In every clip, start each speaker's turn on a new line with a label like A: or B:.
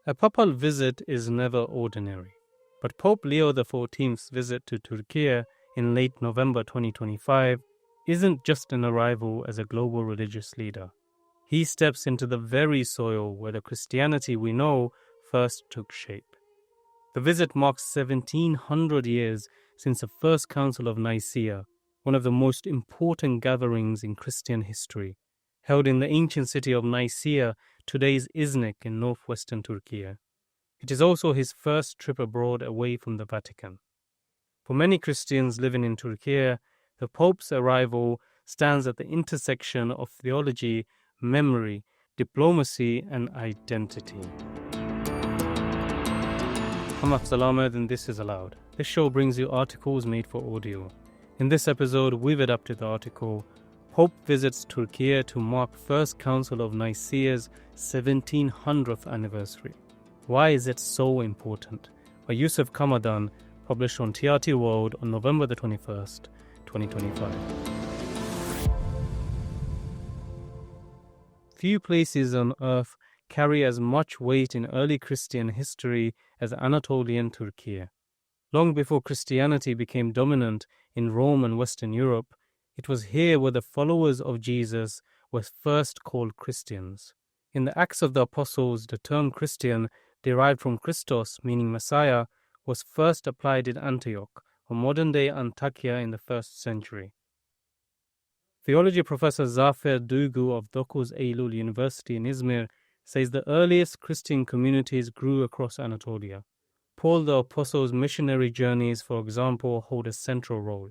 A: A papal visit is never ordinary, but Pope Leo XIV's visit to Türkiye in late November 2025 isn't just an arrival as a global religious leader. He steps into the very soil where the Christianity we know first took shape. The visit marks 1700 years since the First Council of Nicaea, one of the most important gatherings in Christian history, held in the ancient city of Nicaea, today's Iznik in northwestern Türkiye. It is also his first trip abroad away from the Vatican. For many Christians living in Türkiye, the Pope's arrival stands at the intersection of theology, memory, diplomacy, and identity. I'm Afzal Ahmed and this is Aloud. This show brings you articles made for audio. In this episode, we've adapted the article Pope Visits Türkiye to Mark First Council of Nicaea's 1700th anniversary. Why is it so important? By Yusuf Kamadan, published on TRT World on November the 21st, 2025. Few places on earth carry as much weight in early Christian history as Anatolian Türkiye. Long before Christianity became dominant in Rome and Western Europe, it was here where the followers of Jesus were first called Christians. In the Acts of the Apostles, the term Christian, derived from Christos, meaning Messiah, was first applied in Antioch, or modern-day Antakya, in the 1st century. Theology professor Zafer Duygu of Dokuz Eylül University in Izmir says the earliest Christian communities grew across Anatolia. Paul the Apostle's missionary journeys, for example, hold a central role.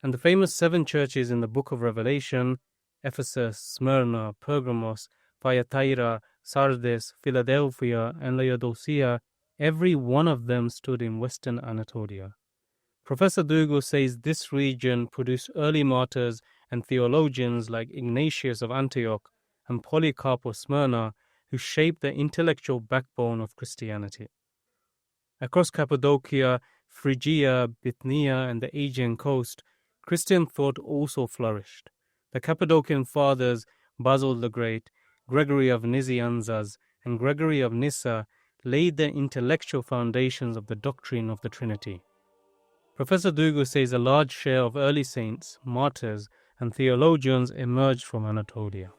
A: And the famous 7 churches in the book of Revelation, Ephesus, Smyrna, Pergamos, Thyatira, Sardes, Philadelphia, and Laodicea, every one of them stood in western Anatolia. Professor Duygu says this region produced early martyrs and theologians like Ignatius of Antioch and Polycarp of Smyrna, who shaped the intellectual backbone of Christianity. Across Cappadocia, Phrygia, Bithynia, and the Aegean coast, Christian thought also flourished. The Cappadocian fathers, Basil the Great, Gregory of Nazianzus, and Gregory of Nyssa, laid the intellectual foundations of the doctrine of the Trinity. Professor Duygu says a large share of early saints, martyrs, and theologians emerged from Anatolia.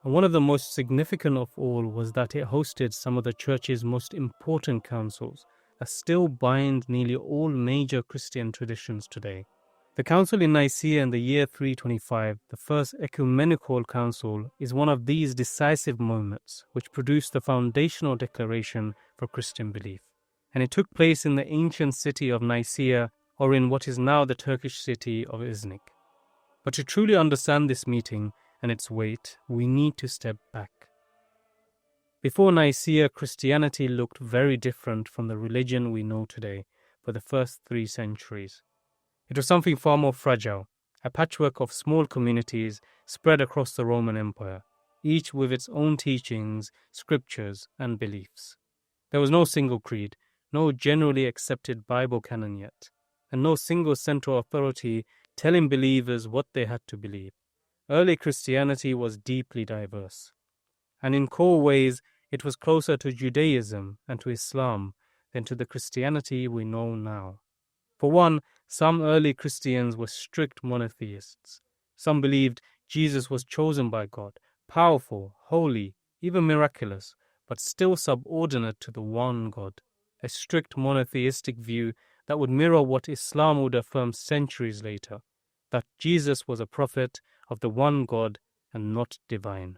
A: And one of the most significant of all was that it hosted some of the church's most important councils that still bind nearly all major Christian traditions today. The council in Nicaea in the year 325, the first ecumenical council, is one of these decisive moments which produced the foundational declaration for Christian belief. And it took place in the ancient city of Nicaea, or in what is now the Turkish city of Iznik. But to truly understand this meeting and its weight, we need to step back. Before Nicaea, Christianity looked very different from the religion we know today for the first 3 centuries. It was something far more fragile, a patchwork of small communities spread across the Roman Empire, each with its own teachings, scriptures, and beliefs. There was no single creed, no generally accepted Bible canon yet, and no single central authority telling believers what they had to believe. Early Christianity was deeply diverse, and in core ways it was closer to Judaism and to Islam than to the Christianity we know now. For one, some early Christians were strict monotheists. Some believed Jesus was chosen by God, powerful, holy, even miraculous, but still subordinate to the one God, a strict monotheistic view that would mirror what Islam would affirm centuries later, that Jesus was a prophet of the one God and not divine.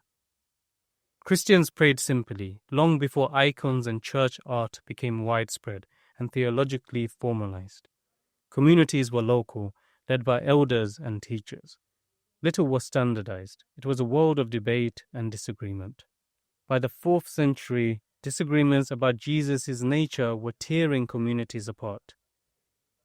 A: Christians prayed simply, long before icons and church art became widespread and theologically formalized. Communities were local, led by elders and teachers. Little was standardized. It was a world of debate and disagreement. By the 4th century, disagreements about Jesus' nature were tearing communities apart.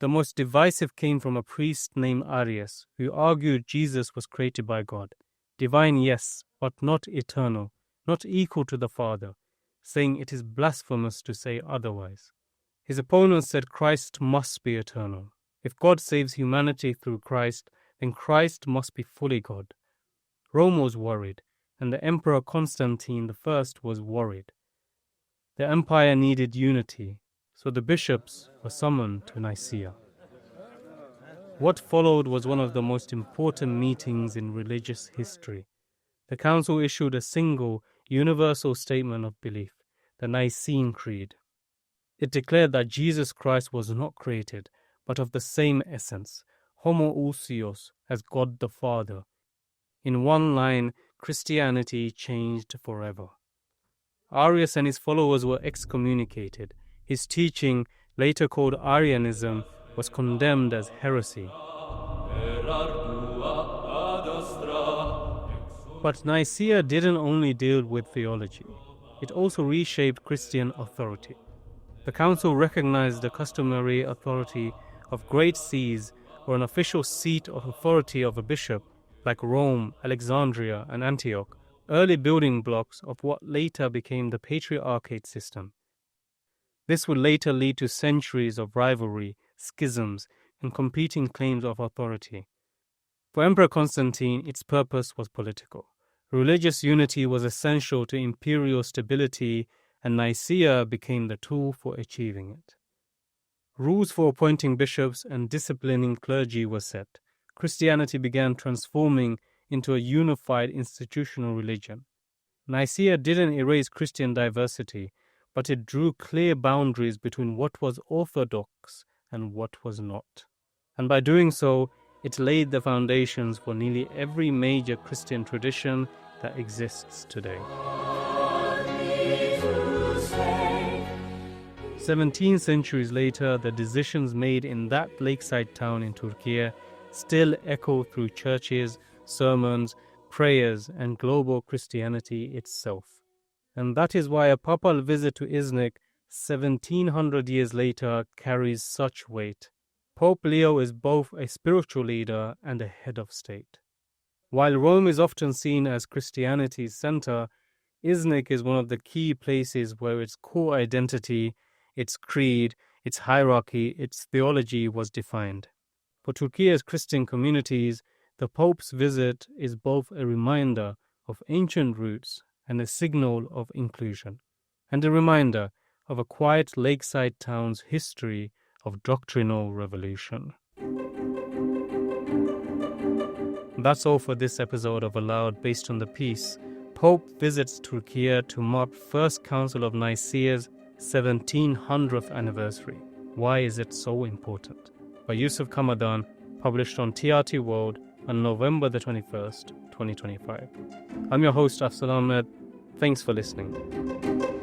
A: The most divisive came from a priest named Arius, who argued Jesus was created by God, divine yes, but not eternal, not equal to the Father, saying it is blasphemous to say otherwise. His opponents said Christ must be eternal. If God saves humanity through Christ, then Christ must be fully God. Rome was worried, and the Emperor Constantine I was worried. The empire needed unity, so the bishops were summoned to Nicaea. What followed was one of the most important meetings in religious history. The council issued a single, universal statement of belief, the Nicene Creed. It declared that Jesus Christ was not created, but of the same essence, homoousios, as God the Father. In one line, Christianity changed forever. Arius and his followers were excommunicated. His teaching, later called Arianism, was condemned as heresy. But Nicaea didn't only deal with theology. It also reshaped Christian authority. The council recognized the customary authority of great sees or an official seat of authority of a bishop, like Rome, Alexandria, and Antioch, early building blocks of what later became the patriarchate system. This would later lead to centuries of rivalry, schisms, and competing claims of authority. For Emperor Constantine, its purpose was political. Religious unity was essential to imperial stability, and Nicaea became the tool for achieving it. Rules for appointing bishops and disciplining clergy were set. Christianity began transforming into a unified institutional religion. Nicaea didn't erase Christian diversity, but it drew clear boundaries between what was orthodox and what was not. And by doing so, it laid the foundations for nearly every major Christian tradition that exists today. 17 centuries later, the decisions made in that lakeside town in Türkiye still echo through churches, sermons, prayers, and global Christianity itself. And that is why a papal visit to Iznik 1700 years later carries such weight. Pope Leo is both a spiritual leader and a head of state. While Rome is often seen as Christianity's center, Iznik is one of the key places where its core identity, its creed, its hierarchy, its theology was defined. For Türkiye's Christian communities, the Pope's visit is both a reminder of ancient roots and a signal of inclusion, and a reminder of a quiet lakeside town's history of doctrinal revolution. That's all for this episode of Aloud based on the piece Pope Visits Türkiye to mark First Council of Nicaea's 1700th anniversary. Why is it so important? By Yusuf Kamadan, published on TRT World on November the 21st, 2025. I'm your host, Afzal Ahmed. Thanks for listening.